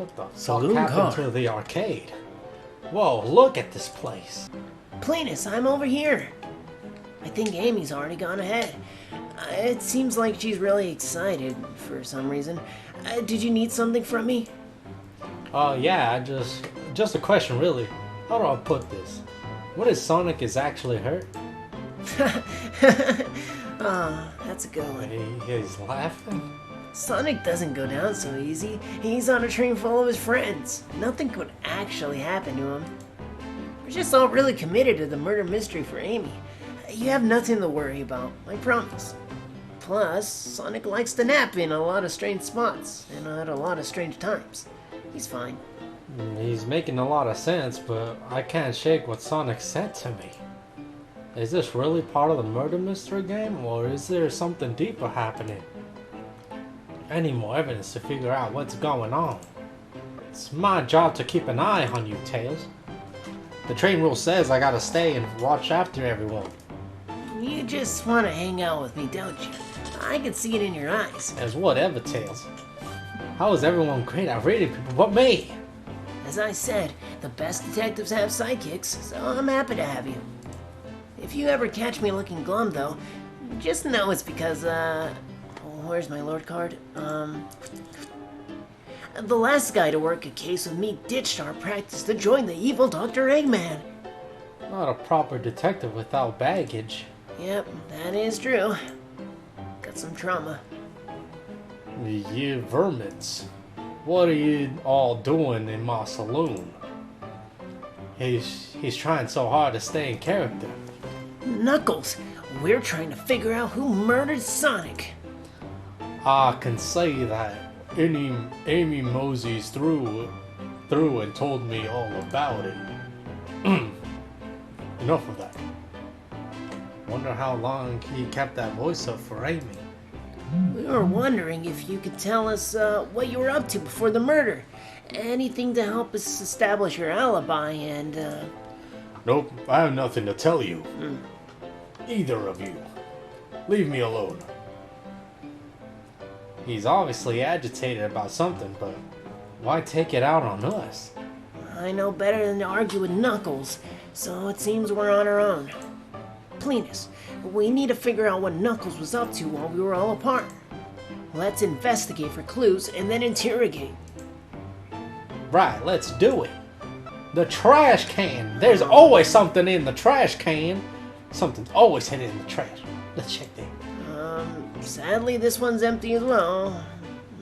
What the fuck Saloon happened car. to the arcade? Whoa, look at this place. Pleenus, I'm over here. I think Amy's already gone ahead. It seems like she's really excited for some reason. Did you need something from me? Yeah, just a question really. How do I put this? What if Sonic is actually hurt? That's a good one. He's laughing? Sonic doesn't go down so easy. He's on a train full of his friends. Nothing could actually happen to him. We're just all really committed to the murder mystery for Amy. You have nothing to worry about, I promise. Plus, Sonic likes to nap in a lot of strange spots and at a lot of strange times. He's fine. He's making a lot of sense, but I can't shake what Sonic said to me. Is this really part of the murder mystery game, or is there something deeper happening? I need more evidence to figure out what's going on. It's my job to keep an eye on you, Tails. The train rule says I gotta stay and watch after everyone. You just want to hang out with me, don't you? I can see it in your eyes. As whatever, Tails. How is everyone great at reading people but me? As I said, the best detectives have sidekicks, so I'm happy to have you. If you ever catch me looking glum, though, just know it's because, where's my lord card? The last guy to work a case with me ditched our practice to join the evil Dr. Eggman. Not a proper detective without baggage. Yep, that is true. Got some trauma. You vermins. What are you all doing in my saloon? He's trying so hard to stay in character. Knuckles, we're trying to figure out who murdered Sonic. I can say that Amy Mosey's through and told me all about it. Enough of that. Wonder how long he kept that voice up for Amy. We were wondering if you could tell us what you were up to before the murder. Anything to help us establish your alibi and, Nope, I have nothing to tell you. Either of you. Leave me alone. He's obviously agitated about something, but why take it out on us? I know better than to argue with Knuckles, so it seems we're on our own. Pleenus, we need to figure out what Knuckles was up to while we were all apart. Let's investigate for clues and then interrogate. Right, let's do it. The trash can. There's always something in the trash can. Something's always hidden in the trash. Let's check that. Sadly, this one's empty as well.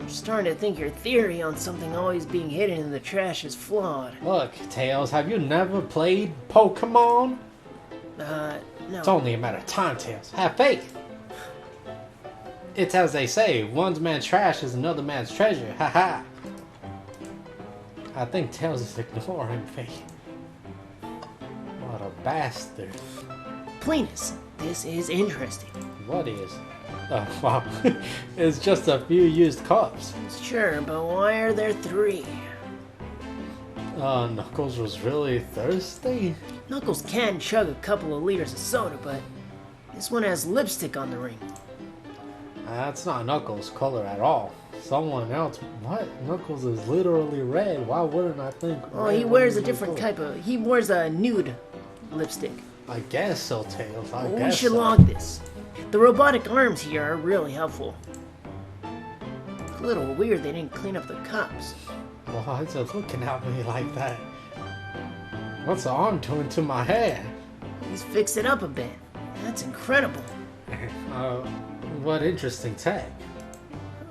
I'm starting to think your theory on something always being hidden in the trash is flawed. Look, Tails, have you never played Pokemon? No. It's only a matter of time, Tails. Have faith. It's as they say, one man's trash is another man's treasure. Haha. I think Tails is ignoring me. What a bastard. Pleenus, this is interesting. What is? Oh, wow. It's just a few used cups. Sure, but why are there 3? Knuckles was really thirsty? Knuckles can chug a couple of liters of soda, but this one has lipstick on the ring. That's not Knuckles' color at all. Someone else. What? Knuckles is literally red. Why wouldn't I think? Oh, he wears a different type of. He wears a nude lipstick. I guess so, Tails. I We guess should so. log this. The robotic arms here are really helpful. A little weird they didn't clean up the cups. Why is it looking at me like that? What's the arm doing to my hair? He's fixed it up a bit. That's incredible. What interesting tech.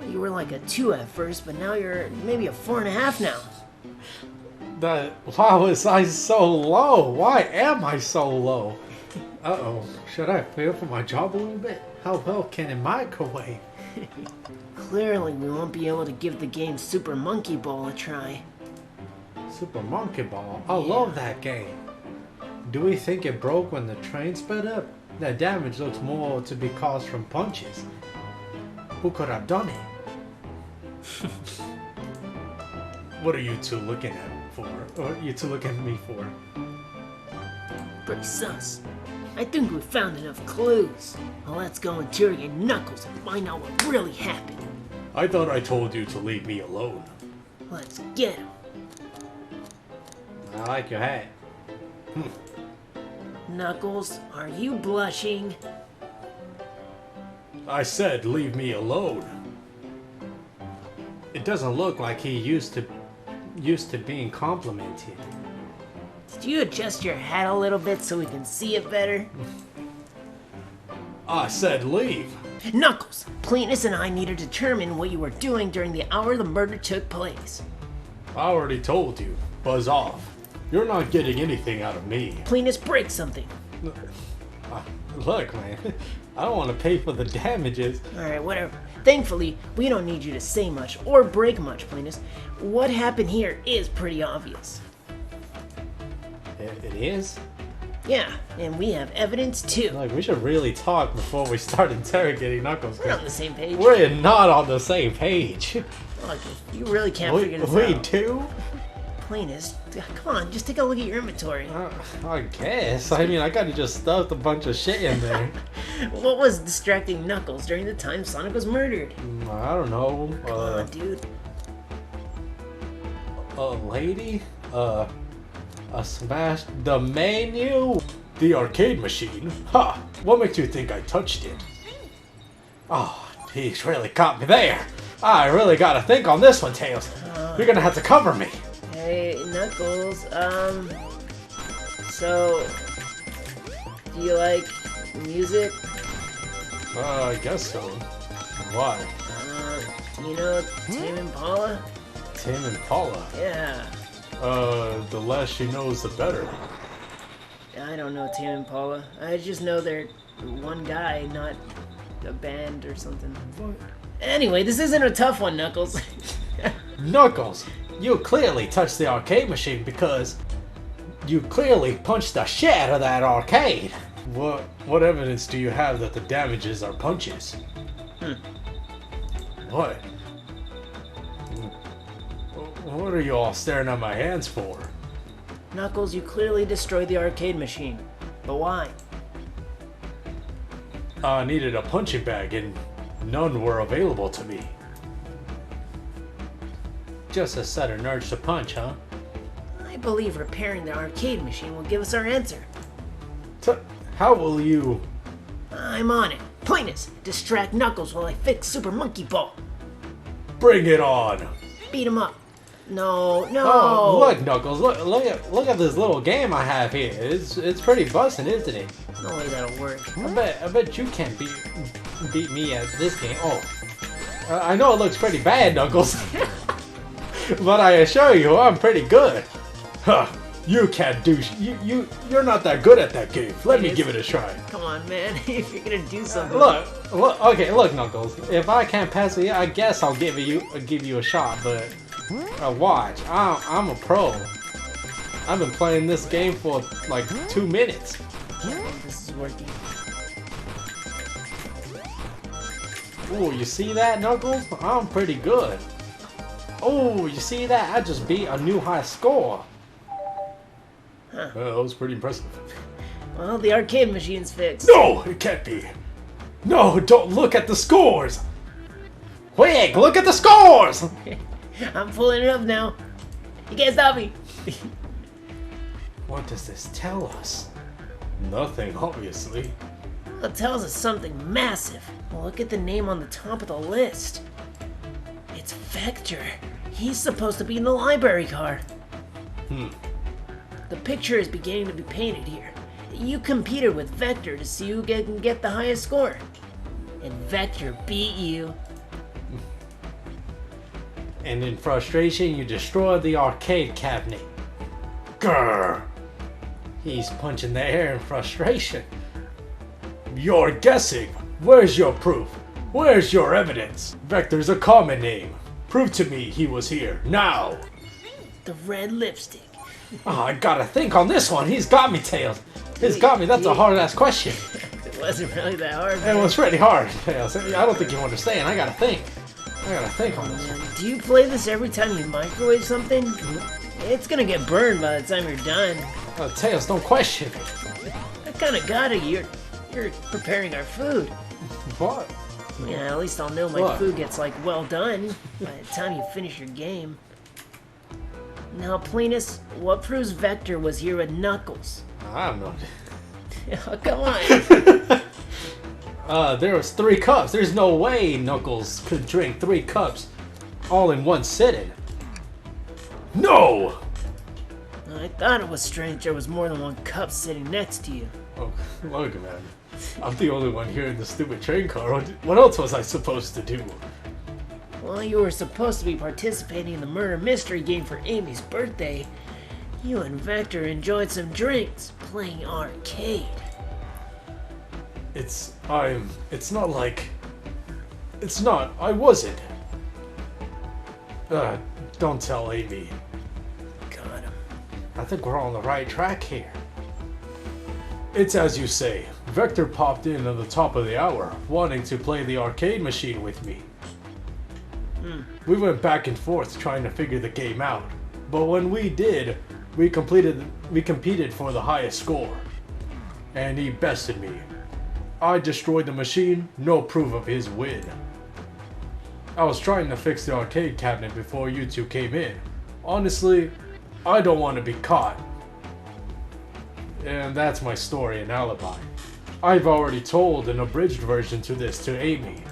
You were like a 2 at first, but now you're maybe a 4.5 now. Why was I so low? Why am I so low? Uh-oh. Should I pay for my job a little bit? How well can a microwave? Clearly, we won't be able to give the game Super Monkey Ball a try. Super Monkey Ball? I love that game. Do we think it broke when the train sped up? The damage looks more to be caused from punches. Who could have done it? What are you two looking at for? What are you two looking at me for? Pretty sus. I think we found enough clues. Well, let's go interrogate Knuckles and find out what really happened. I thought I told you to leave me alone. Let's get him. I like your hat. Knuckles, are you blushing? I said leave me alone. It doesn't look like he used to being complimented. Did you adjust your hat a little bit so we can see it better? I said leave. Knuckles, Pleenus and I need to determine what you were doing during the hour the murder took place. I already told you. Buzz off. You're not getting anything out of me. Pleenus, break something. Look, man. I don't want to pay for the damages. Alright, whatever. Thankfully, we don't need you to say much or break much, Pleenus. What happened here is pretty obvious. It is? Yeah, and we have evidence too. Like, we should really talk before we start interrogating Knuckles. We're on the same page. We're not on the same page. Look, you really can't figure this out. We too? Pleenus, come on, just take a look at your inventory. I guess. I mean, I gotta just stuff a bunch of shit in there. What was distracting Knuckles during the time Sonic was murdered? I don't know. Come on, dude. A lady? A smash? The menu? The arcade machine? Ha! What makes you think I touched it? Oh, he's really caught me there. I really gotta think on this one, Tails. You're gonna have to cover me. Hey, Knuckles, so, do you like music? I guess so. Why? You know Tame Impala? Tame Impala? Yeah. The less she knows, the better. I don't know Tame Impala. I just know they're one guy, not a band or something. What? Anyway, this isn't a tough one, Knuckles. Knuckles, you clearly touched the arcade machine because you clearly punched the shit out of that arcade. What evidence do you have that the damages are punches? What? What are you all staring at my hands for? Knuckles, you clearly destroyed the arcade machine. But why? I needed a punching bag and none were available to me. Just a sudden urge to punch, huh? I believe repairing the arcade machine will give us our answer. How will you... I'm on it. Pleenus, distract Knuckles while I fix Super Monkey Ball. Bring it on! Beat him up. No. Oh, look, Knuckles, look at this little game I have here. It's pretty busting, isn't it? There's no way that'll work. I bet you can't beat me at this game. Oh, I know it looks pretty bad, Knuckles, but I assure you, I'm pretty good. Huh? You can't do. You're not that good at that game. Let me give it a try. Come on, man. If you're gonna do something. Look. Okay, look, Knuckles. If I can't pass it, I guess I'll give you a shot. But watch, I'm a pro. I've been playing this game for like 2 minutes. This is working. Ooh, you see that, Knuckles? I'm pretty good. Oh, you see that? I just beat a new high score. Huh. That was pretty impressive. Well, the arcade machine's fixed. No, it can't be. No, don't look at the scores. Quick, look at the scores. I'm pulling it up now. You can't stop me. What does this tell us? Nothing, obviously. Well, it tells us something massive. Well, look at the name on the top of the list. It's Vector. He's supposed to be in the library car. The picture is beginning to be painted here. You competed with Vector to see who can get the highest score. And Vector beat you. And in frustration, you destroyed the arcade cabinet. Grr! He's punching the air in frustration. You're guessing. Where's your proof? Where's your evidence? Vector's a common name. Prove to me he was here, now! The red lipstick. Oh, I gotta think on this one. He's got me, Tails. He's got me. That's a hard-ass question. It wasn't really that hard. It was pretty hard, Tails. I don't think you understand. I gotta think. I gotta think on this one. Do you play this every time you microwave something? It's gonna get burned by the time you're done. Tails, don't question me. I kinda got it. You're preparing our food. What? Yeah, at least I'll know my food gets, like, well done by the time you finish your game. Now, Pleenus, what proves Vector was here with Knuckles? I don't know. Come on. There was 3 cups. There's no way Knuckles could drink 3 cups all in one sitting. No! I thought it was strange there was more than one cup sitting next to you. Oh, look, man. I'm the only one here in the stupid train car. What else was I supposed to do? While you were supposed to be participating in the murder mystery game for Amy's birthday, you and Vector enjoyed some drinks, playing arcade. It's not like... I wasn't. Don't tell Amy. Got him. I think we're on the right track here. It's as you say. Vector popped in at the top of the hour, wanting to play the arcade machine with me. We went back and forth trying to figure the game out, but when we did, we competed for the highest score, and he bested me. I destroyed the machine, no proof of his win. I was trying to fix the arcade cabinet before you two came in. Honestly, I don't want to be caught. And that's my story and alibi. I've already told an abridged version to this to Amy.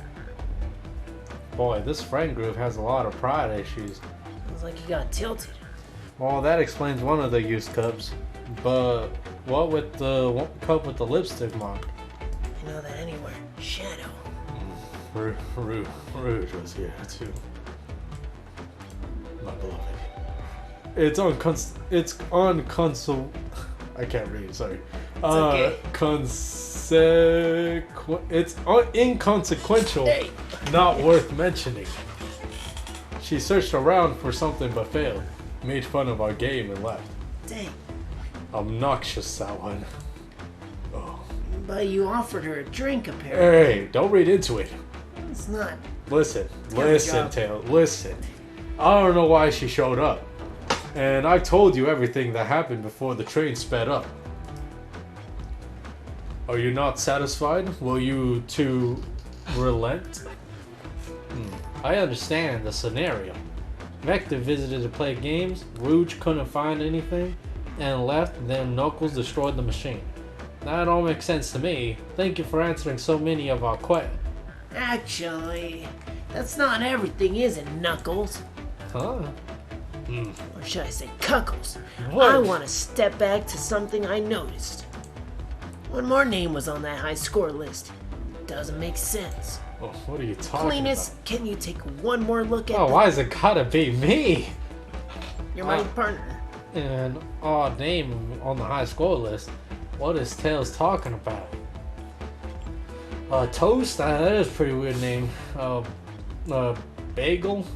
Boy, this friend group has a lot of pride issues. Sounds like you got tilted. Well, that explains one of the used cups. But what with the cup with the lipstick mark? I know that anywhere. Shadow. Rouge was here too. My beloved. It's on console. I can't read. Sorry. It's okay. It's inconsequential. Hey. Not worth mentioning. She searched around for something but failed. Made fun of our game and left. Dang. Obnoxious, that one. Oh. But you offered her a drink, apparently. Hey, don't read into it. It's not. Listen, job. Tail, listen. I don't know why she showed up. And I told you everything that happened before the train sped up. Are you not satisfied? Will you two relent? I understand the scenario. Vector visited to play games, Rouge couldn't find anything, and left, then Knuckles destroyed the machine. That all makes sense to me. Thank you for answering so many of our questions. Actually, that's not everything, is it, Knuckles? Huh? Or should I say Cuckles? What? I want to step back to something I noticed. One more name was on that high score list. Doesn't make sense. Oh, what are you talking Pleenus, about? can you take one more look at Oh, why is it gotta be me? You're my partner. An odd name on the high score list. What is Tails talking about? Toast? That is a pretty weird name. Bagel?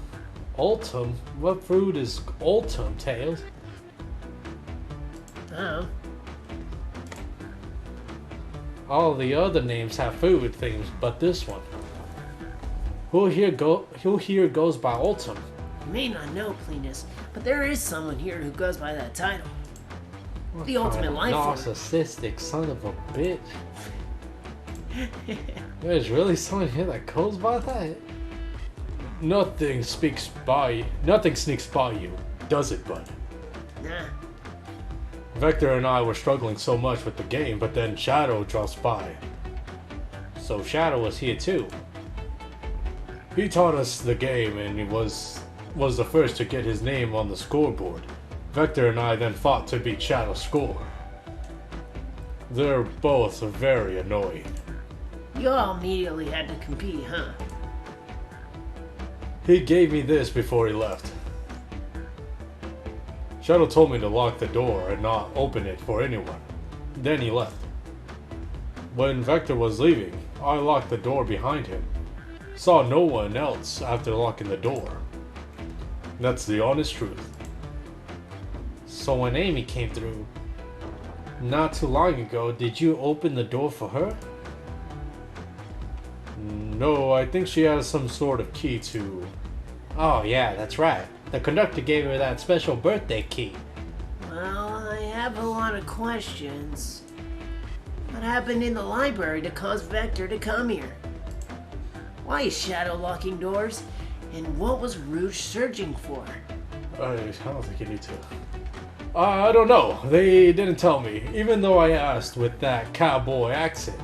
Ultim? What fruit is Ultim, Tails? I don't know. All the other names have food themes, but this one. Who here goes by Ultim? You may not know, Pleenus, but there is someone here who goes by that title. The ultimate life form. Narcissistic son of a bitch. There's really someone here that goes by that? Nothing sneaks by you, does it, bud? Nah. Vector and I were struggling so much with the game, but then Shadow drops by. So Shadow was here too. He taught us the game and he was the first to get his name on the scoreboard. Vector and I then fought to beat Shadow's score. They're both very annoying. You all immediately had to compete, huh? He gave me this before he left. Shadow told me to lock the door and not open it for anyone. Then he left. When Vector was leaving, I locked the door behind him. Saw no one else after locking the door. That's the honest truth. So when Amy came through, not too long ago, did you open the door for her? No, I think she has some sort of key to... Oh yeah, that's right. The conductor gave her that special birthday key. Well, I have a lot of questions. What happened in the library to cause Vector to come here? Why is Shadow locking doors? And what was Rouge searching for? I don't think you need to. I don't know. They didn't tell me, even though I asked with that cowboy accent.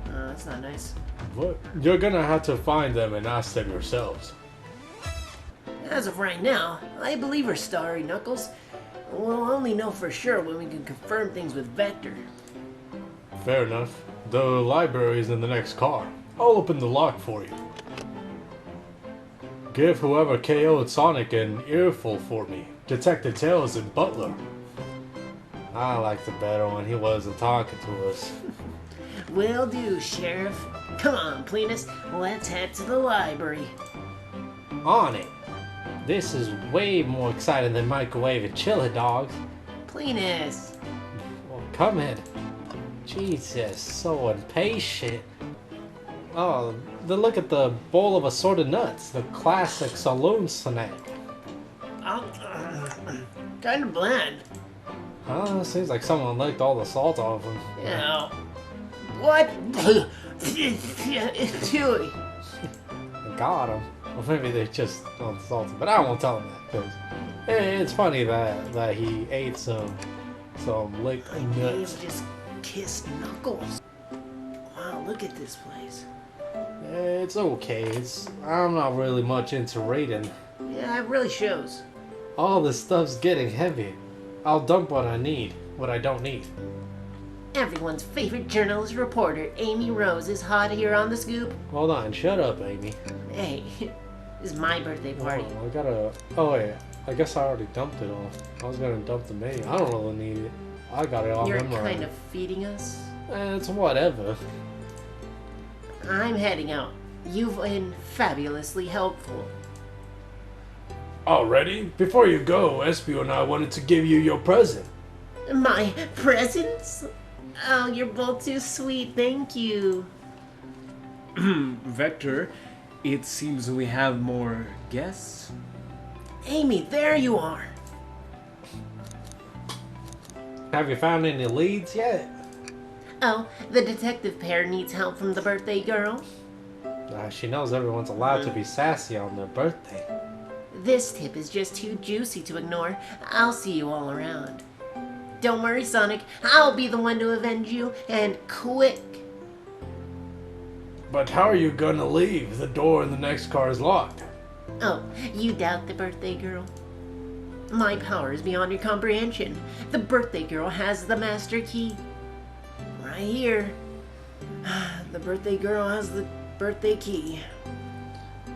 That's not nice. But you're gonna have to find them and ask them yourselves. As of right now, I believe her, Starry Knuckles. We'll only know for sure when we can confirm things with Vector. Fair enough. The library is in the next car. I'll open the lock for you. Give whoever KO'd Sonic an earful for me. Detective Tails and Butler. I liked it better when he wasn't talking to us. Will do, Sheriff. Come on, Pleenus. Let's head to the library. On it. This is way more exciting than microwave and chili dogs. Pleenus. Well, come in. Jesus, so impatient. Oh, look at the bowl of assorted nuts. The classic saloon snack. Kind of bland. Seems like someone licked all the salt off them. Yeah. What? It's chewy. Got him. Well, maybe they just unsalty, but I won't tell him that because it's funny that he ate some licked nuts. Dave just kissed Knuckles. Wow, look at this place. It's okay. I'm not really much into raiding. Yeah, it really shows. All this stuff's getting heavy. I'll dump what I don't need. Everyone's favorite journalist reporter, Amy Rose, is hot here on the scoop. Hold on, shut up, Amy. Hey, this is my birthday party. Oh wait, I guess I already dumped it all. I was gonna dump the menu. I don't really need it. I got it all You're memorized. kind of feeding us? It's whatever. I'm heading out. You've been fabulously helpful. Already? Before you go, Espio and I wanted to give you your present. My presents? Oh, you're both too sweet, thank you. Vector, it seems we have more guests. Amy, there you are. Have you found any leads yet? Oh, the detective pair needs help from the birthday girl. She knows everyone's allowed to be sassy on their birthday. This tip is just too juicy to ignore. I'll see you all around. Don't worry, Sonic. I'll be the one to avenge you, and quick. But how are you gonna leave? The door in the next car is locked. Oh, you doubt the birthday girl? My power is beyond your comprehension. The birthday girl has the master key. Right here. The birthday girl has the birthday key.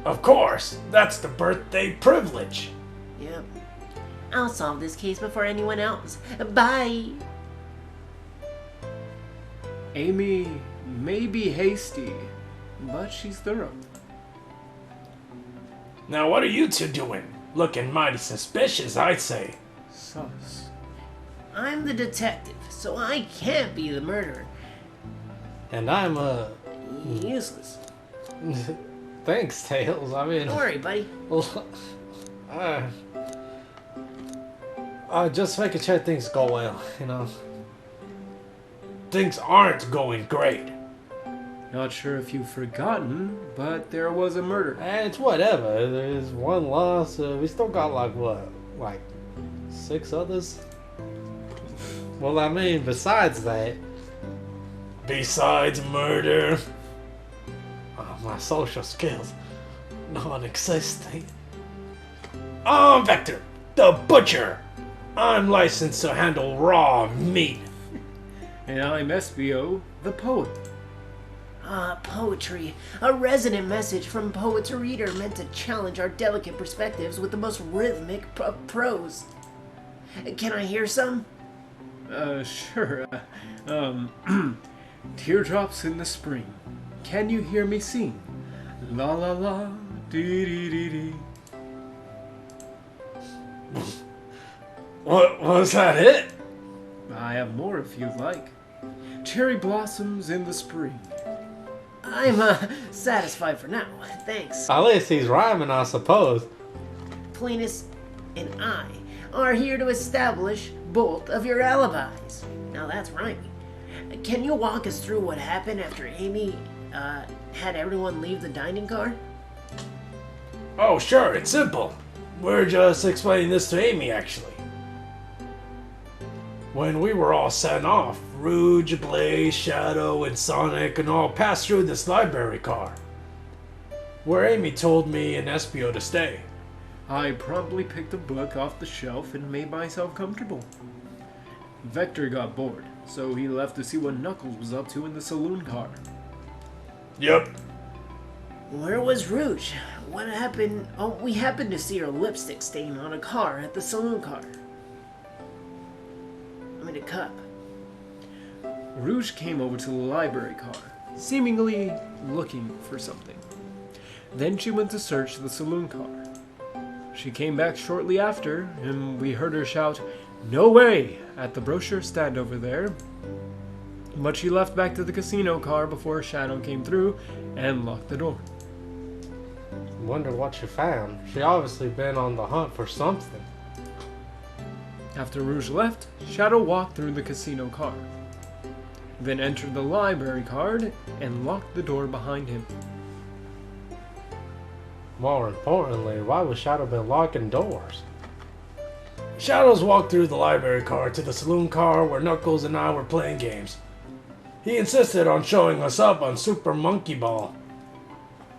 Of course! That's the birthday privilege! Yep. I'll solve this case before anyone else. Bye! Amy may be hasty, but she's thorough. Now what are you two doing? Looking mighty suspicious, I'd say. Sus. I'm the detective, so I can't be the murderer. And I'm Useless. Thanks, Tails. I mean... Don't worry, buddy. Just making sure things go well, you know. Things aren't going great. Not sure if you've forgotten, but there was a murder. It's whatever. There's one loss. We still got like 6 others? Well, I mean, besides that. Besides murder. Oh, my social skills. Non-existent. I'm Vector, the butcher. I'm licensed to handle raw meat. And I'm Espio, the poet. Poetry. A resonant message from poet to reader meant to challenge our delicate perspectives with the most rhythmic prose. Can I hear some? Sure. Teardrops in the spring. Can you hear me sing? La la la, dee dee dee dee. What was that it? I have more if you'd like. Cherry blossoms in the spring. I'm, satisfied for now. Thanks. At least he's rhyming, I suppose. Pleenus and I are here to establish both of your alibis. Now that's rhyming. Can you walk us through what happened after Amy, had everyone leave the dining car? Oh, sure, it's simple. We're just explaining this to Amy, actually. When we were all sent off, Rouge, Blaze, Shadow, and Sonic and all passed through this library car, where Amy told me and Espio to stay. I promptly picked a book off the shelf and made myself comfortable. Vector got bored, so he left to see what Knuckles was up to in the saloon car. Yep. Where was Rouge? What happened? Oh, we happened to see her lipstick stain on a car at the saloon car. I mean, a cup. Rouge came over to the library car, seemingly looking for something. Then she went to search the saloon car. She came back shortly after, and we heard her shout, "No way!" at the brochure stand over there. But she left back to the casino car before Shadow came through and locked the door. Wonder what she found. She obviously been on the hunt for something. After Rouge left, Shadow walked through the casino car, then entered the library card and locked the door behind him. More importantly, why was Shadow been locking doors? Shadows walked through the library car to the saloon car where Knuckles and I were playing games. He insisted on showing us up on Super Monkey Ball.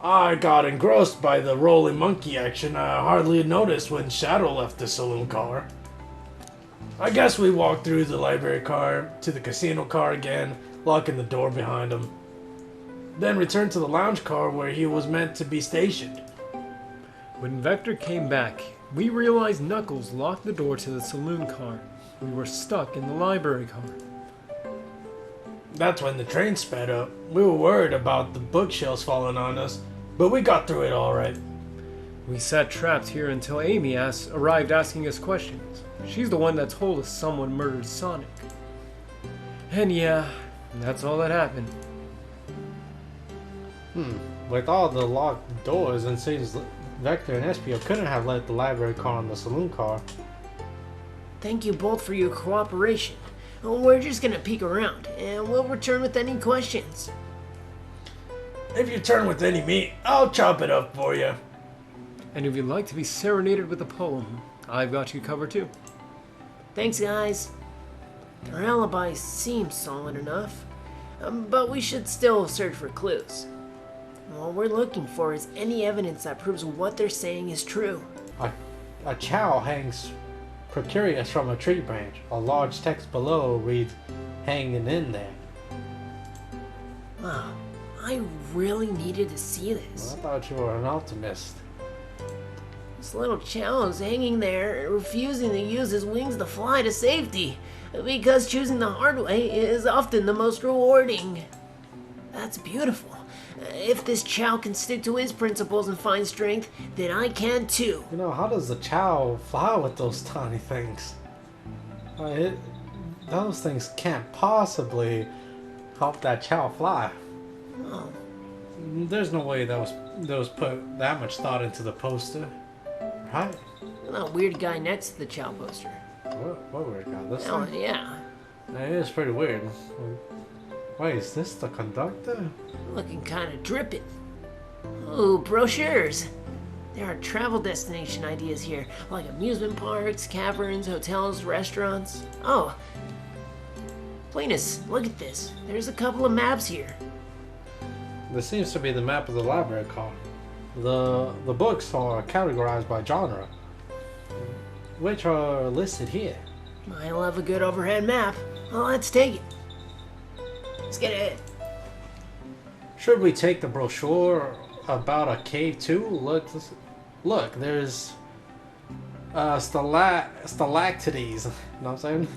I got engrossed by the rolling monkey action I hardly noticed when Shadow left the saloon car. I guess we walked through the library car to the casino car again, locking the door behind him. Then returned to the lounge car where he was meant to be stationed. When Vector came back, we realized Knuckles locked the door to the saloon car. We were stuck in the library car. That's when the train sped up. We were worried about the bookshelves falling on us, but we got through it alright. We sat trapped here until Amy arrived asking us questions. She's the one that told us someone murdered Sonic. And yeah, that's all that happened. With all the locked doors, and seems Vector and Espio couldn't have left the library car on the saloon car. Thank you both for your cooperation. We're just gonna peek around, and we'll return with any questions. If you turn with any meat, I'll chop it up for you. And if you'd like to be serenaded with a poem, I've got you covered too. Thanks, guys. Our alibi seems solid enough, but we should still search for clues. All we're looking for is any evidence that proves what they're saying is true. A chow hangs precarious from a tree branch. A large text below reads, "Hanging in there." Wow, I really needed to see this. I thought you were an optimist. This little chow is hanging there, refusing to use his wings to fly to safety, because choosing the hard way is often the most rewarding. That's beautiful. If this chow can stick to his principles and find strength, then I can too. You know, how does the chow fly with those tiny things? Those things can't possibly help that chow fly. Oh, There's no way that was put that much thought into the poster. Right? that weird guy next to the chow poster. What weird guy? This Oh, thing? yeah. It is pretty weird. Wait, is this the conductor? Looking kind of dripping. Ooh, brochures. There are travel destination ideas here, like amusement parks, caverns, hotels, restaurants. Oh, Pleenus, look at this. There's a couple of maps here. This seems to be the map of the library car. The books are categorized by genre, which are listed here. I love a good overhead map. Well, let's take it. Let's get it. Should we take the brochure about a cave too? Look, there's stalactites. You know what I'm saying?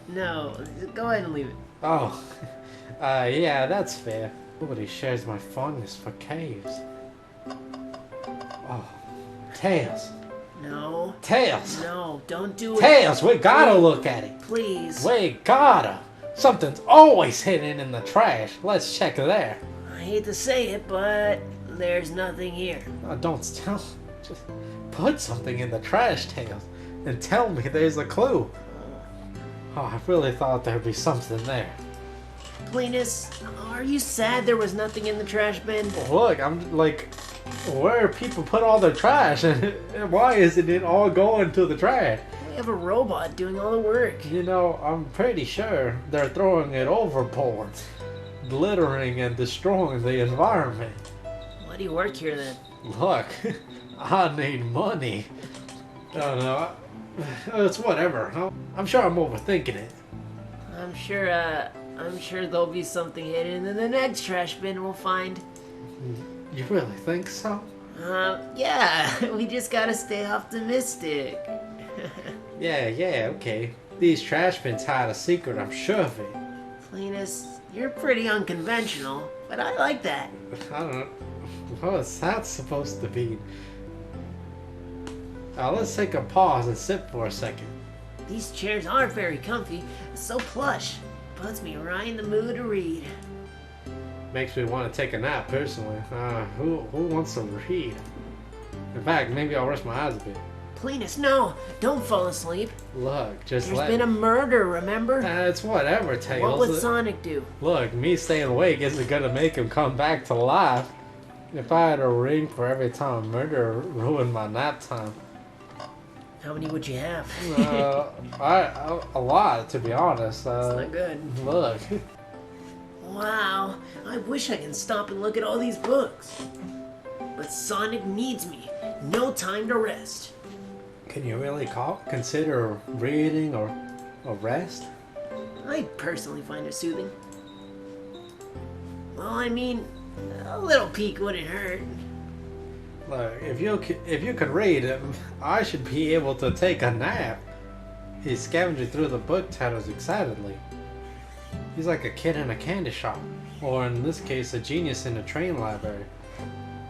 No. Go ahead and leave it. Oh, yeah, that's fair. Nobody shares my fondness for caves. Oh, Tails. No. Tails. No, don't do it. Tails, we gotta look at it. Please. We gotta. Something's always hidden in the trash. Let's check there. I hate to say it, but there's nothing here. Oh, don't tell. Just put something in the trash, Tails, and tell me there's a clue. Oh, I really thought there'd be something there. Pleenus, are you sad there was nothing in the trash bin? Look, I'm like, where people put all their trash, and why isn't it all going to the trash? We have a robot doing all the work. You know, I'm pretty sure they're throwing it overboard, littering and destroying the environment. Why do you work here then? Look, I need money. I don't know. It's whatever. I'm sure I'm overthinking it. I'm sure there'll be something hidden in the next trash bin we'll find. You really think so? Yeah, we just gotta stay optimistic. Yeah, okay. These trash bins hide a secret, I'm sure of it. Pleenus, you're pretty unconventional, but I like that. I don't know. What's that supposed to be? Let's take a pause and sit for a second. These chairs are very comfy, so plush. Puts me right in the mood to read. Makes me want to take a nap, personally. Who wants to read? In fact, maybe I'll rest my eyes a bit. Pleenus, no! Don't fall asleep. Look, just There's been a murder, remember? It's whatever, Tails. What would Sonic do? Look, me staying awake isn't gonna make him come back to life. If I had a ring for every time a murderer ruined my nap time. How many would you have? A lot, to be honest. That's not good. Look. Wow, I wish I can stop and look at all these books. But Sonic needs me. No time to rest. Can you really consider reading or rest? I personally find it soothing. Well, I mean, a little peek wouldn't hurt. Look, if you could read, I should be able to take a nap. He's scavenging through the book titles excitedly. He's like a kid in a candy shop, or in this case, a genius in a train library.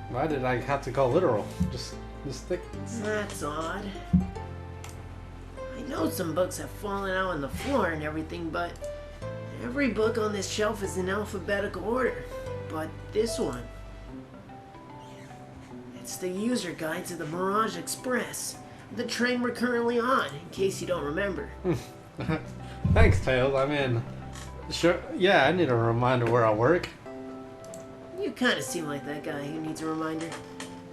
Why did I have to go literal? Just stick. That's odd. I know some books have fallen out on the floor and everything, but every book on this shelf is in alphabetical order. But this one, it's the user guide to the Mirage Express, the train we're currently on, in case you don't remember. Thanks, Tails. I mean, sure, yeah, I need a reminder where I work. You kind of seem like that guy who needs a reminder.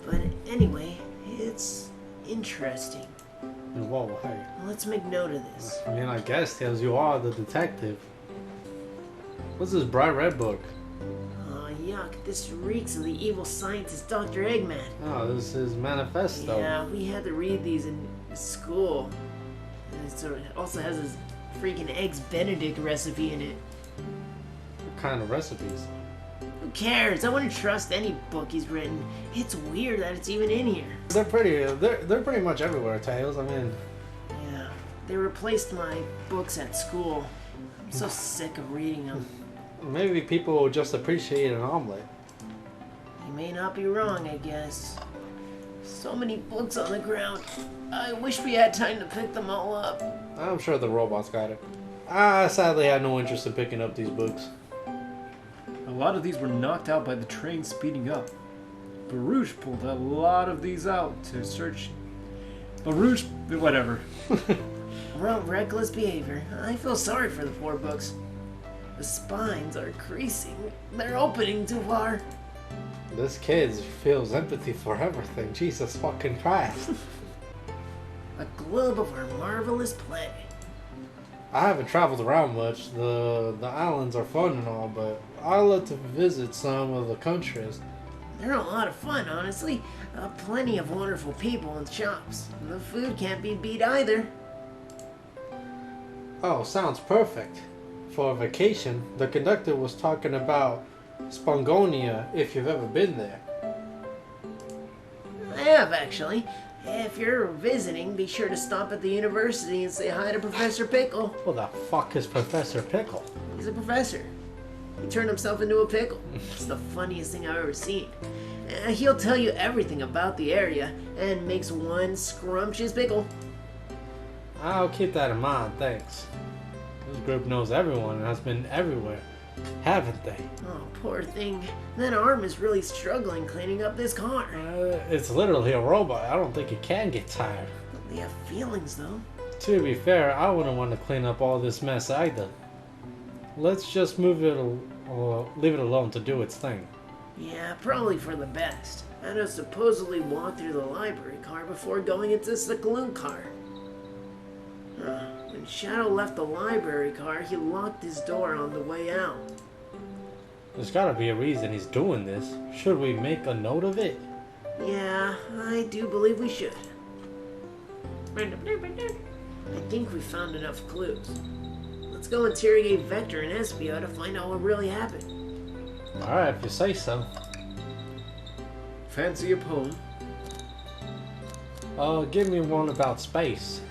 But anyway, it's interesting. Whoa, hey. Let's make note of this. I mean, I guess, Tails, you are the detective. What's this bright red book? Oh, yuck. This reeks of the evil scientist Dr. Eggman. Oh, this is Manifesto. Yeah, we had to read these in school. And it also has this freaking Eggs Benedict recipe in it. What kind of recipes? Who cares? I wouldn't trust any book he's written. It's weird that it's even in here. They're pretty much everywhere, Tails. I mean, Yeah, they replaced my books at school. I'm so sick of reading them. maybe people will just appreciate an omelet. You may not be wrong, I guess. So many books on the ground. I wish we had time to pick them all up. I'm sure the robots got it. I sadly had no interest in picking up these books. A lot of these were knocked out by the train speeding up. But Rouge pulled a lot of these out to search. But Rouge, whatever. Well, reckless behavior. I feel sorry for the poor books. The spines are creasing. They're opening too far. This kid feels empathy for everything. Jesus fucking Christ. A globe of our marvelous planet. I haven't traveled around much. The islands are fun and all, but I love to visit some of the countries. They're a lot of fun, honestly. Plenty of wonderful people and shops. The food can't be beat either. Oh, sounds perfect. For a vacation, the conductor was talking about Spongonia, if you've ever been there. I have, actually. If you're visiting, be sure to stop at the university and say hi to Professor Pickle. What the fuck is Professor Pickle? He's a professor. He turned himself into a pickle. It's the funniest thing I've ever seen. He'll tell you everything about the area and makes one scrumptious pickle. I'll keep that in mind, thanks. This group knows everyone and has been everywhere, haven't they? Oh, poor thing. That arm is really struggling cleaning up this car. It's literally a robot. I don't think it can get tired. They have feelings, though. To be fair, I wouldn't want to clean up all this mess either. Let's just leave it alone to do its thing. Yeah, probably for the best. had to supposedly walk through the library car before going into the saloon car. When Shadow left the library car, he locked his door on the way out. There's gotta be a reason he's doing this. Should we make a note of it? Yeah, I do believe we should. I think we found enough clues. Let's go interrogate Vector and Espio to find out what really happened. Alright, if you say so. Fancy a poem? Give me one about space.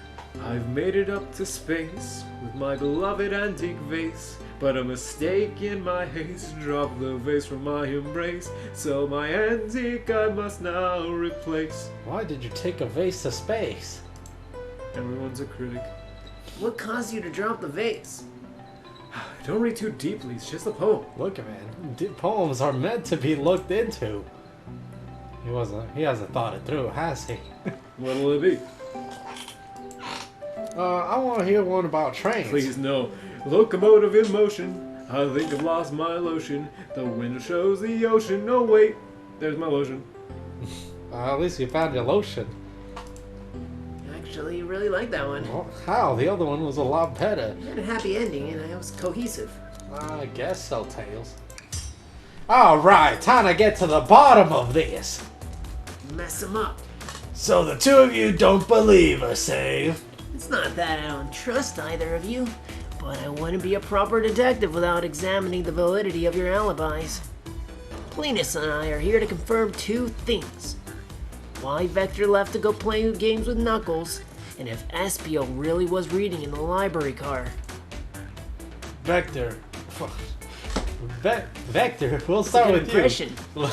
I've made it up to space with my beloved antique vase, but a mistake in my haste dropped the vase from my embrace, so my antique I must now replace. Why did you take a vase to space? Everyone's a critic. What caused you to drop the vase? Don't read too deeply, it's just a poem. Look, man, poems are meant to be looked into. He hasn't thought it through, has he? What'll it be? I want to hear one about trains. Please no. Locomotive in motion. I think I've lost my lotion. The window shows the ocean. No wait, there's my lotion. At least you found your lotion. Actually, you really like that one. Well, how? The other one was a lot better. It had a happy ending and it was cohesive. I guess so, Tails. Alright, time to get to the bottom of this. Mess him up. So the two of you don't believe us, eh? It's not that I don't trust either of you, but I wouldn't be a proper detective without examining the validity of your alibis. Pleenus and I are here to confirm two things. Why Vector left to go play games with Knuckles, and if Espio really was reading in the library car. Vector. Vector, we'll start Good with impression. you.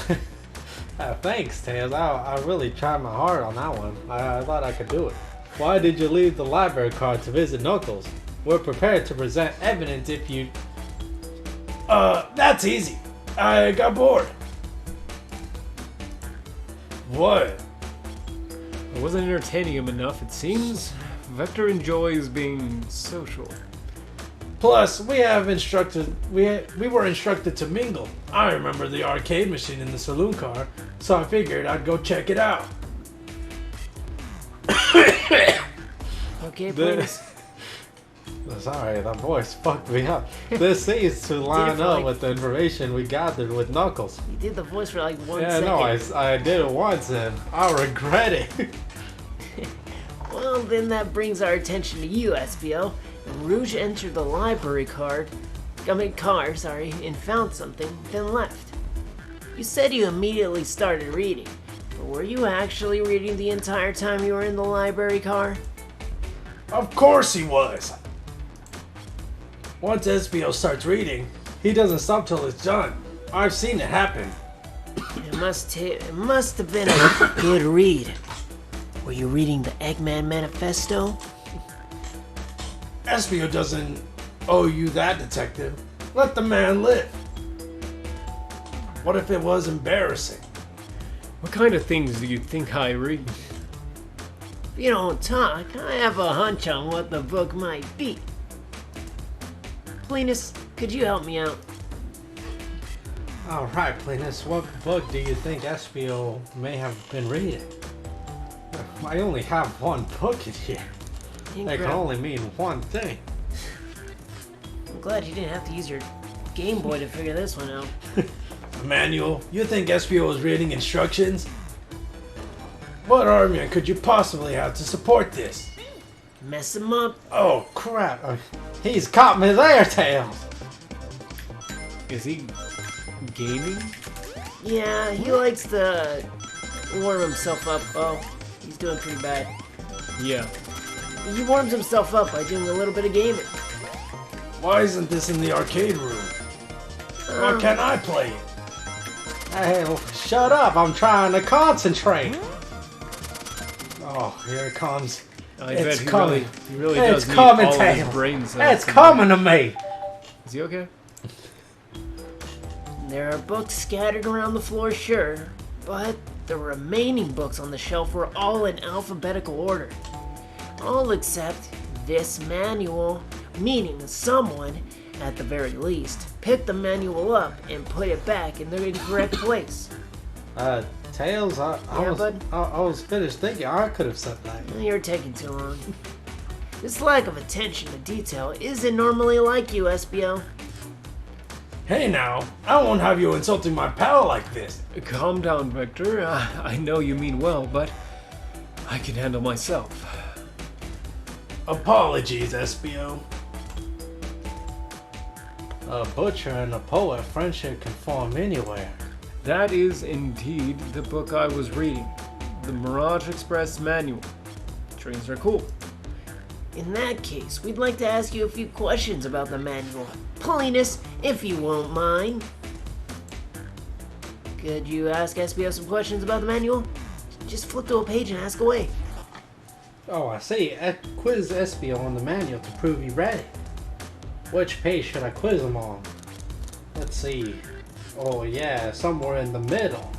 Thanks, Tails. I really tried my heart on that one. I thought I could do it. Why did you leave the library car to visit Knuckles? We're prepared to present evidence if you... That's easy. I got bored. What? I wasn't entertaining him enough, it seems. Vector enjoys being social. Plus, we were instructed to mingle. I remember the arcade machine in the saloon car, so I figured I'd go check it out. Okay, Pleenus. Sorry, that voice fucked me up. This seems to line up like- with the information we gathered with Knuckles. You did the voice for like 1 Yeah, second. no, I did it once and I regret it. Well, then that brings our attention to you, Espio. Rouge entered the library car, and found something, then left. You said you immediately started reading, but were you actually reading the entire time you were in the library car? Of course he was. Once Espio starts reading, he doesn't stop till it's done. I've seen it happen. It must have been a good read. Were you reading the Eggman Manifesto? Espio doesn't owe you that, detective. Let the man live. What if it was embarrassing? What kind of things do you think I read? If you don't talk, I have a hunch on what the book might be. Pleenus, could you help me out? Alright, Pleenus, what book do you think Espio may have been reading? I only have one book in here. That can Incredible. only mean one thing. I'm glad you didn't have to use your Game Boy to figure this one out. Manual, you think Espio was reading instructions? What argument could you possibly have to support this? Mess him up. Oh crap, he's caught me there, Tails! Is he gaming? Yeah, he likes to warm himself up. Oh, he's doing pretty bad. Yeah. He warms himself up by doing a little bit of gaming. Why isn't this in the arcade room? Why can't I play it? Hey, shut up, I'm trying to concentrate! Oh, here it comes. I It's bet he coming. really It's does need coming, all of Tails. his brain cells. It's coming to me! Is he okay? There are books scattered around the floor, sure, but the remaining books on the shelf were all in alphabetical order. All except this manual, meaning someone, at the very least, picked the manual up and put it back in the incorrect place. Tails, Yeah, bud? I was finished thinking. I could have said that. You're taking too long. This lack of attention to detail isn't normally like you, Espio. Hey now, I won't have you insulting my pal like this. Calm down, Vector. I know you mean well, but I can handle myself. Apologies, Espio. A butcher and a poet, friendship can form anywhere. That is indeed the book I was reading. The Mirage Express Manual. Trains are cool. In that case, we'd like to ask you a few questions about the manual. Pleenus, if you won't mind. Could you ask Espio some questions about the manual? Just flip to a page and ask away. Oh, I see. Quiz Espio on the manual to prove he read it. Which page should I quiz him on? Let's see. Oh yeah, somewhere in the middle.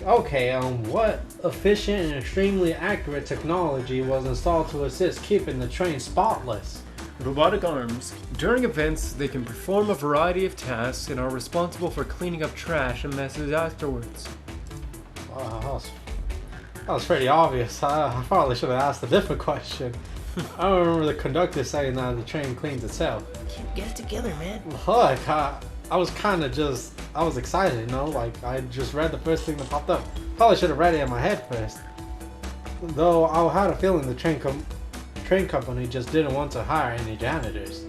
Okay, what efficient and extremely accurate technology was installed to assist keeping the train spotless? Robotic arms. During events, they can perform a variety of tasks and are responsible for cleaning up trash and messes afterwards. That was pretty obvious. I probably should have asked a different question. I remember the conductor saying that the train cleans itself. Get it together, man. Look, I was kind of I was excited, you know? Like, I just read the first thing that popped up. Probably should have read it in my head first. Though I had a feeling the train company just didn't want to hire any janitors.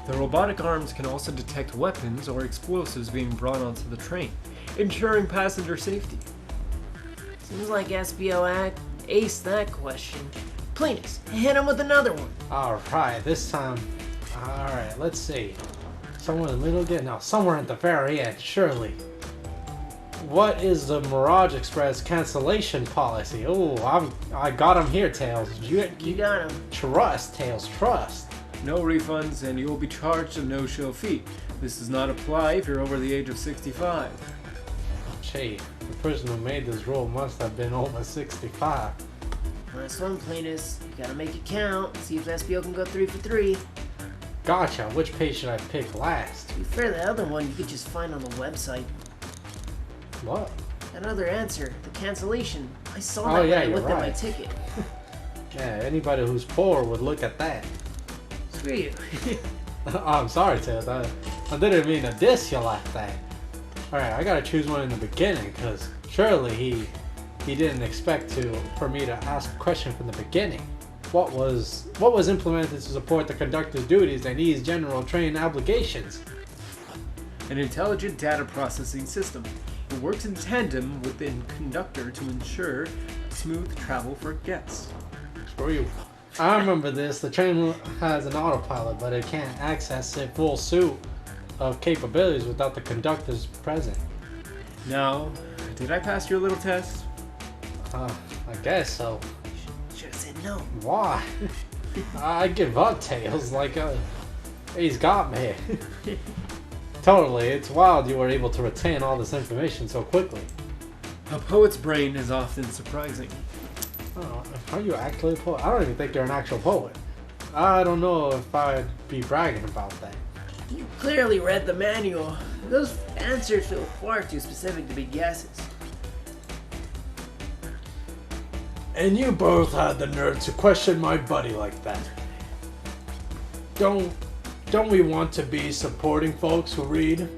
The robotic arms can also detect weapons or explosives being brought onto the train, ensuring passenger safety. Seems like Espio aced that question. Pleenus, hit him with another one. Alright, this time. Alright, let's see. Somewhere in the middle again? No, somewhere at the very end, surely. What is the Mirage Express cancellation policy? Oh, I got him here, Tails. You got him. Trust, Tails, trust. No refunds, and you will be charged a no-show fee. This does not apply if you're over the age of 65. Gee, the person who made this rule must have been over 65. Last one, Pleenus. You gotta make it count. See if Espio can go 3 for 3. Gotcha. Which page should I pick last? To be fair, the other one you could just find on the website. What? Another answer. The cancellation. I saw Oh, that yeah, when I you're looked at my right. ticket. Yeah, anybody who's poor would look at that. Screw you. I'm sorry, Tails. I didn't mean to diss you like that. Alright, I gotta choose one in the beginning, because surely he didn't expect for me to ask a question from the beginning. What was implemented to support the conductor's duties and ease general train obligations? An intelligent data processing system. It works in tandem with the conductor to ensure smooth travel for guests. Screw you. I remember this. The train has an autopilot, but it can't access its full suit of capabilities without the conductor's present. Now, did I pass your little test? I guess so. Should have said no. Why? I give up, Tails. Like, he's got me. Totally. It's wild you were able to retain all this information so quickly. A poet's brain is often surprising. Oh, are you actually a poet? I don't even think you're an actual poet. I don't know if I'd be bragging about that. You clearly read the manual. Those answers feel far too specific to be guesses. And you both had the nerve to question my buddy like that. Don't we want to be supporting folks who read?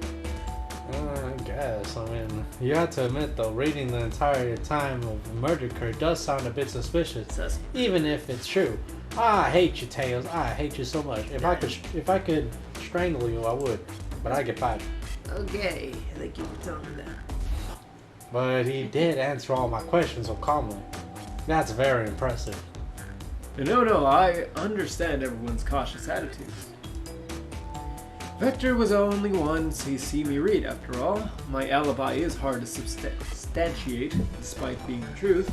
I guess. I mean, you have to admit though, reading the entire time of Murder Cure does sound a bit suspicious. Even if it's true. I hate you, Tails. I hate you so much. If I could strangle you, I would. But I get fired. Okay, thank you for telling me that. But he did answer all my questions so calmly. That's very impressive. No, I understand everyone's cautious attitudes. Vector was only one to see me read, after all. My alibi is hard to substantiate, despite being the truth.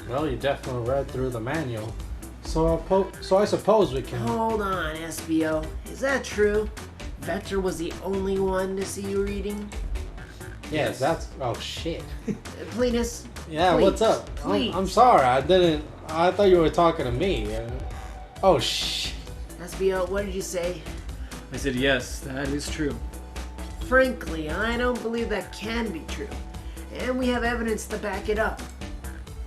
Well, you definitely read through the manual. So I suppose we can... Hold on, Espio. Is that true? Vector was the only one to see you reading? Yes, that's... Oh, shit. Pleenus? Yeah, please, what's up? Please. I'm sorry, I thought you were talking to me. Oh, shit. Espio, what did you say? I said yes, that is true. Frankly, I don't believe that can be true. And we have evidence to back it up.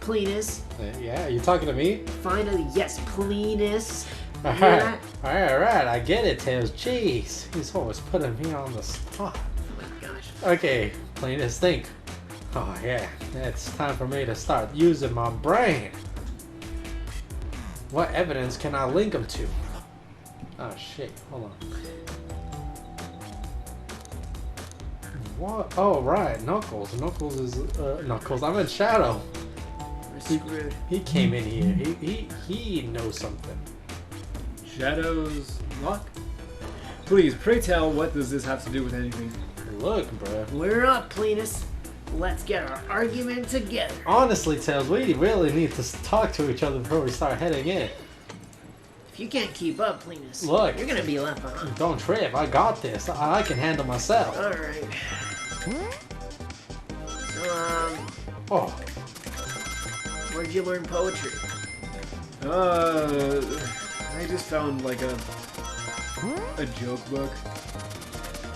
Pleenus. Yeah, you talking to me? Finally, yes, Pleenus. Alright, alright, I get it, Tails. Jeez, he's always putting me on the spot. Oh my gosh. Okay, Pleenus, think. Oh yeah, it's time for me to start using my brain. What evidence can I link him to? Oh shit, hold on. What? Oh right, Knuckles. Knuckles is Knuckles. I'm in Shadow. We're screwed. He came in here. He knows something. Shadow's luck? Please, pray tell, what does this have to do with anything? Look, bruh. We're up, Pleenus. Let's get our argument together. Honestly, Tails, we really need to talk to each other before we start heading in. If you can't keep up, Pleenus, Look. you're gonna be left behind. Don't trip. I got this. I can handle myself. All right. Oh, Where'd you learn poetry? I just found like a joke book.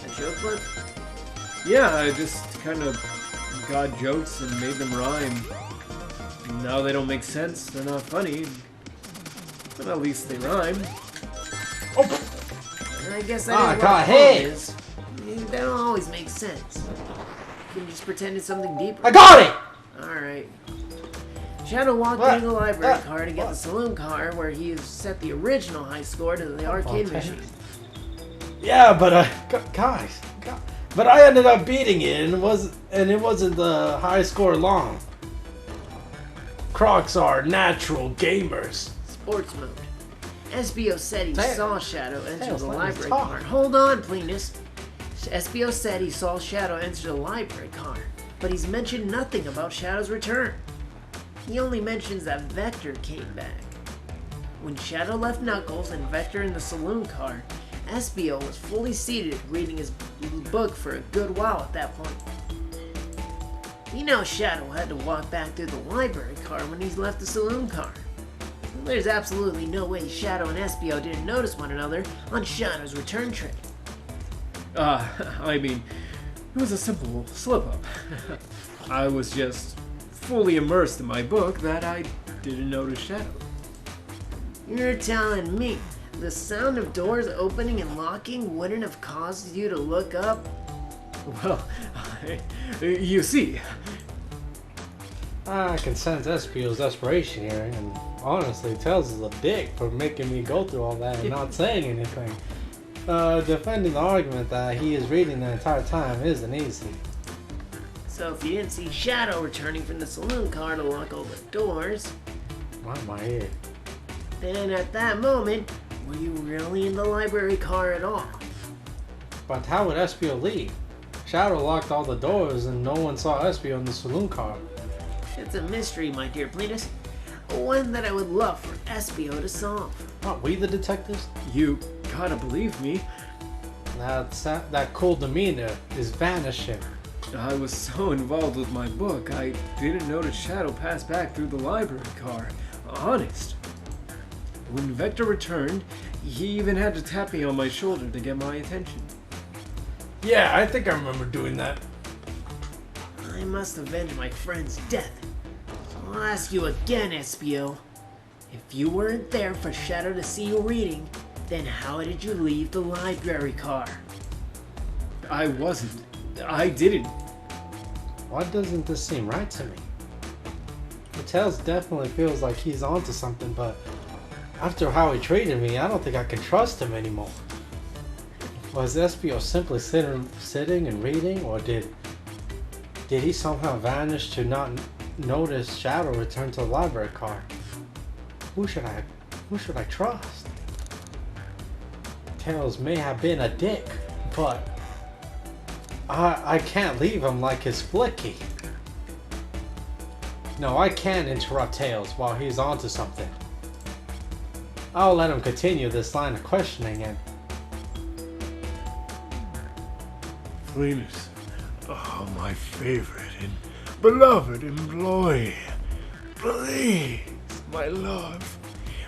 A joke book? Yeah, I just kind of got jokes and made them rhyme. Now they don't make sense, they're not funny, but at least they rhyme. I guess that is what God, a poem hey! is. They don't always make sense. You can just pretend it's something deeper. I got it! Alright. Shadow walked What? into the library car to get What? the saloon car where he set the original high score to the arcade machine. Yeah, but guys, but I ended up beating it, and it wasn't the high score long. Crocs are natural gamers. Sports mode. Espio said he saw Shadow enter Tails, the let me library talk. car. Hold on, Pleenus. Espio said he saw Shadow enter the library car, but he's mentioned nothing about Shadow's return. He only mentions that Vector came back. When Shadow left Knuckles and Vector in the saloon car, Espio was fully seated reading his book for a good while at that point. You know Shadow had to walk back through the library car when he left the saloon car. There's absolutely no way Shadow and Espio didn't notice one another on Shadow's return trip. I mean, it was a simple slip-up. I was just fully immersed in my book that I didn't notice Shadow. You're telling me the sound of doors opening and locking wouldn't have caused you to look up? Well, you see. I can sense Espio's desperation here, and honestly, Tails is a dick for making me go through all that and not saying anything. Defending the argument that he is reading the entire time isn't easy. So if you didn't see Shadow returning from the saloon car to lock all the doors, Why am I here? then at that moment, were you really in the library car at all? But how would Espio leave? Shadow locked all the doors and no one saw Espio in the saloon car. It's a mystery, my dear Pleenus. One that I would love for Espio to solve. Aren't we the detectives? You gotta believe me. That cool demeanor is vanishing. I was so involved with my book, I didn't notice Shadow pass back through the library car. Honest. When Vector returned, he even had to tap me on my shoulder to get my attention. Yeah, I think I remember doing that. I must avenge my friend's death. So I'll ask you again, Espio. If you weren't there for Shadow to see you reading, then how did you leave the library car? I wasn't. I didn't. Why doesn't this seem right to me? Tails definitely feels like he's onto something, but after how he treated me, I don't think I can trust him anymore. Was Espio simply sitting and reading, or did he somehow vanish to not notice Shadow return to the library car? Who should I trust? Tails may have been a dick, but I can't leave him like his flicky. No, I can't interrupt Tails while he's onto something. I'll let him continue this line of questioning and... Pleenus, oh, my favorite and beloved employee. Please, my love,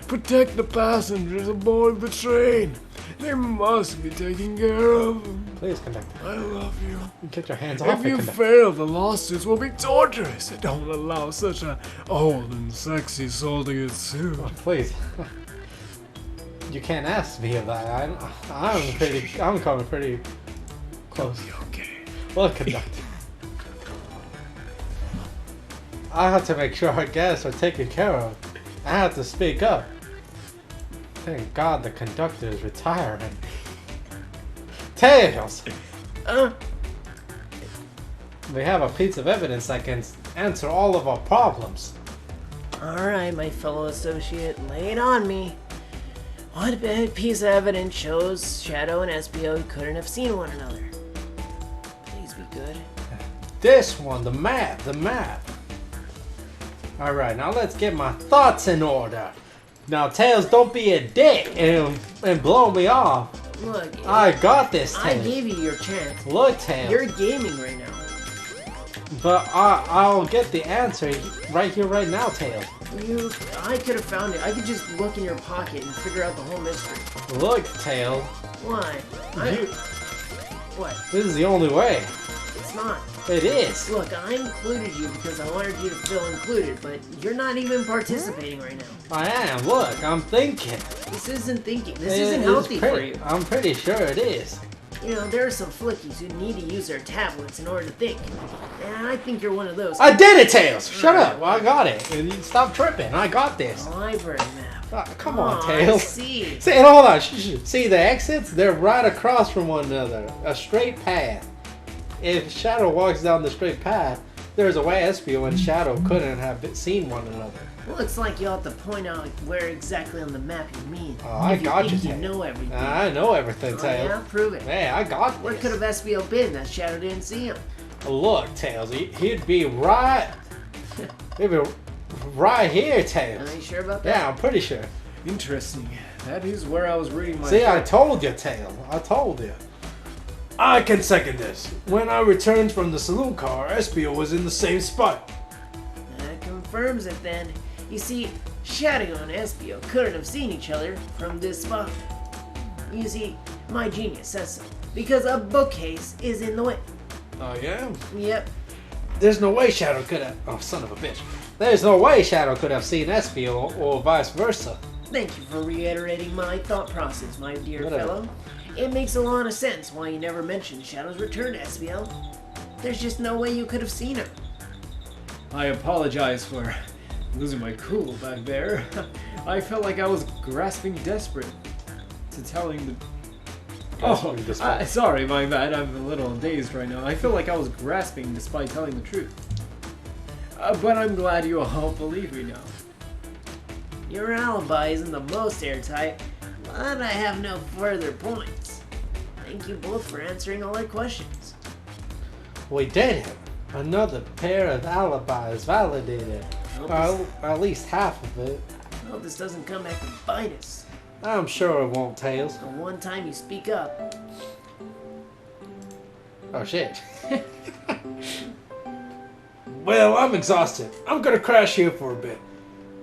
protect the passengers aboard the train. They must be taken care of. Please, Conductor. I love you. Get your hands off If me, you Conductor. fail, the lawsuits will be torturous. Don't allow such a old and sexy soul to get sued. Oh, please. You can't ask me of that. I'm coming pretty close. Be okay. Look, Conductor. I have to make sure our guests are taken care of. I have to speak up. Thank God the Conductor is retiring. Tails! We have a piece of evidence that can answer all of our problems. Alright, my fellow associate, lay it on me. What piece of evidence shows Shadow and Espio couldn't have seen one another? Please be good. This one, the map. Alright, now let's get my thoughts in order. Now, Tails, don't be a dick and blow me off. Look, I got this, Tails. I gave you your chance. Look, Tails. You're gaming right now. But I'll get the answer right here, right now, Tails. I could have found it. I could just look in your pocket and figure out the whole mystery. Look, Tails. Why? What? This is the only way. It's not. It is. Look, I included you because I wanted you to feel included, but you're not even participating right now. I am. Look, I'm thinking. This isn't thinking. This isn't healthy for you. I'm pretty sure it is. You know, there are some flickies who need to use their tablets in order to think. And I think you're one of those. I did it, Tails! Shut up! Well, I got it. And you stop tripping. I got this. Library map. Come on, Oh, Tails. I see. See, hold on. See the exits? They're right across from one another. A straight path. If Shadow walks down the straight path, there's a way Espio and Shadow couldn't have seen one another. Looks like you'll have to point out where exactly on the map you mean. Oh, I got you, think you Tails. know everything. I know everything, Oh, Tails. yeah? Prove it. Hey, I got Where this. could have Espio been that Shadow didn't see him? Look, Tails, he'd be right. He'd be right here, Tails. Are you sure about that? Yeah, I'm pretty sure. Interesting. That is where I was reading my. See, I told you, Tails. I told you. I can second this. When I returned from the saloon car, Espio was in the same spot. That confirms it then. You see, Shadow and Espio couldn't have seen each other from this spot. You see, my genius says so. Because a bookcase is in the way. Oh, yeah? Yep. There's no way Shadow could have... Oh, son of a bitch. There's no way Shadow could have seen Espio or vice versa. Thank you for reiterating my thought process, my dear Whatever. fellow. It makes a lot of sense why you never mentioned Shadow's return to Espio. There's just no way you could have seen her. I apologize for losing my cool back there. I felt like I was grasping desperate to telling the. Grasping despite. Sorry, my bad. I'm a little dazed right now. I feel like I was grasping despite telling the truth. But I'm glad you all believe me now. Your alibi isn't the most airtight, but I have no further points. Thank you both for answering all our questions. We did it. Another pair of alibis validated. At least half of it. I hope this doesn't come back to bite us. I'm sure it won't, Tails. The one time you speak up. Oh, shit. Well, I'm exhausted. I'm gonna crash here for a bit.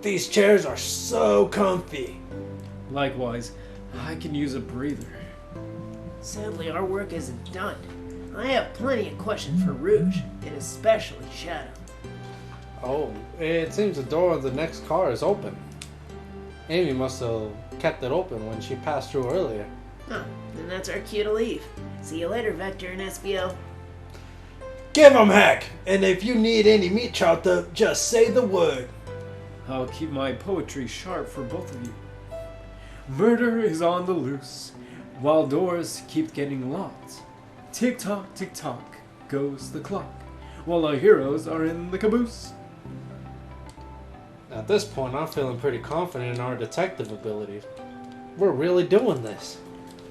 These chairs are so comfy. Likewise, I can use a breather. Sadly, our work isn't done. I have plenty of questions for Rouge, and especially Shadow. Oh, it seems the door of the next car is open. Amy must have kept it open when she passed through earlier. Huh, then that's our cue to leave. See you later, Vector and Espio. Give 'em heck! And if you need any meat chopped up, just say the word. I'll keep my poetry sharp for both of you. Murder is on the loose, while doors keep getting locked. Tick-tock, tick-tock, goes the clock, while our heroes are in the caboose. At this point, I'm feeling pretty confident in our detective abilities. We're really doing this.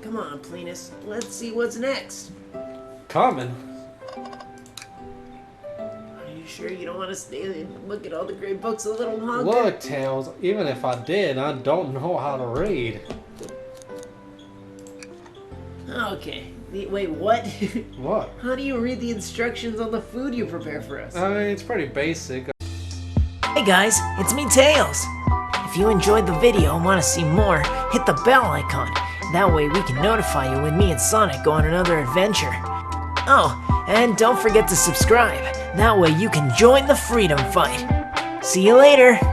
Come on, Pleenus. Let's see what's next. Coming? Are you sure you don't want to stay and look at all the great books a little longer? Look, Tails, even if I did, I don't know how to read. Okay. Wait, what? What? How do you read the instructions on the food you prepare for us? It's pretty basic. Hey guys, it's me, Tails. If you enjoyed the video and want to see more, hit the bell icon. That way we can notify you when me and Sonic go on another adventure. Oh, and don't forget to subscribe. That way you can join the freedom fight. See you later!